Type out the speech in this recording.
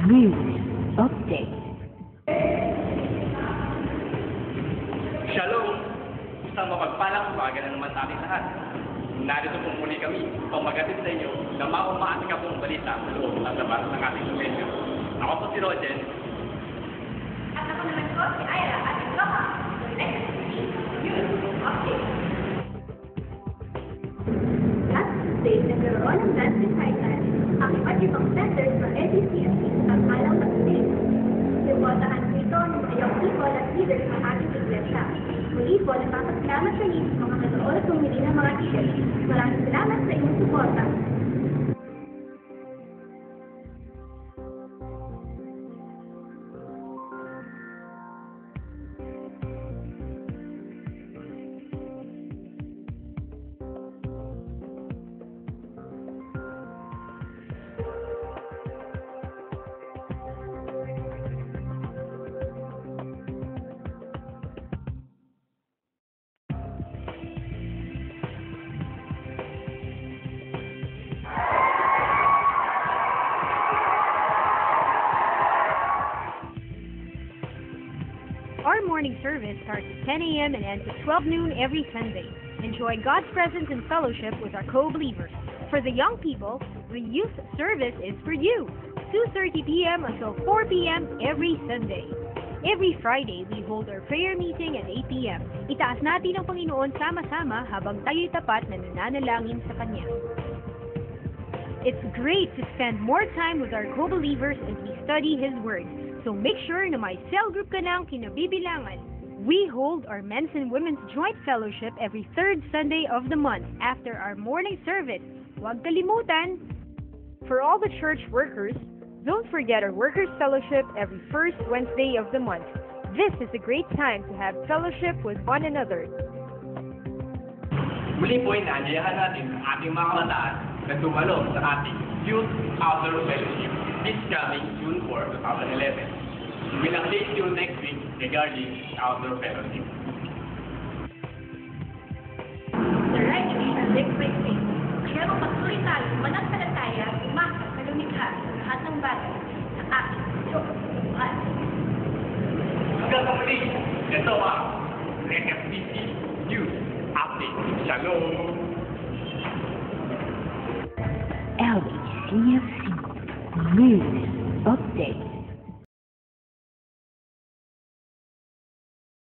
News Update. Shalom! Isang mapagpalang umaga na naman sa ating lahat. Narito po muli kami upang magatid sa inyo na maumaati ka pong balita sa loob at labas ng ating sumenyo. Ako po si Rogen. At ako naman po si Ira at ito ang Next News Update. Last Tuesday, nagkaroon ng dance recital ang iba't ibang centers ng LDCFC sa Alang Pag-ibig. Sinubotahan po ito ng mayong people at leaders ng ating iglesia. Muli po, nagpapasalamat sa inyo mga kanood at pumili ng mga t-shirt. Maraming salamat sa inyong suporta. Our morning service starts at 10 a.m. and ends at 12 noon every Sunday. Enjoy God's presence and fellowship with our co-believers. For the young people, the youth service is for you. 2:30 p.m. until 4 p.m. every Sunday. Every Friday, we hold our prayer meeting at 8 p.m. Itaas natin ang Panginoon sama-sama habang tayo'y tapat na nananalangin sa Kanya. It's great to spend more time with our co-believers as we study His Word. So make sure na may cell group ka ng kinabibilangan. We hold our men's and women's joint fellowship every third Sunday of the month after our morning service. Huwag kalimutan! For all the church workers, don't forget our workers' fellowship every first Wednesday of the month. This is a great time to have fellowship with one another. Muli po ay naanyayahan natin ang ating mga kabataan na dumalo sa ating Youth Outdoor Fellowship this coming June 4, 2011. We will update you next week regarding Outdoor Fellowship. The right shall live by faith. Kaya magpatuloy tayo mananampalataya at umasa sa lumikha sa lahat ng bagay sa ating Diyos. Hanggang sa muli, ito ang NFPC News Update. Shalom! LDCFC News Update.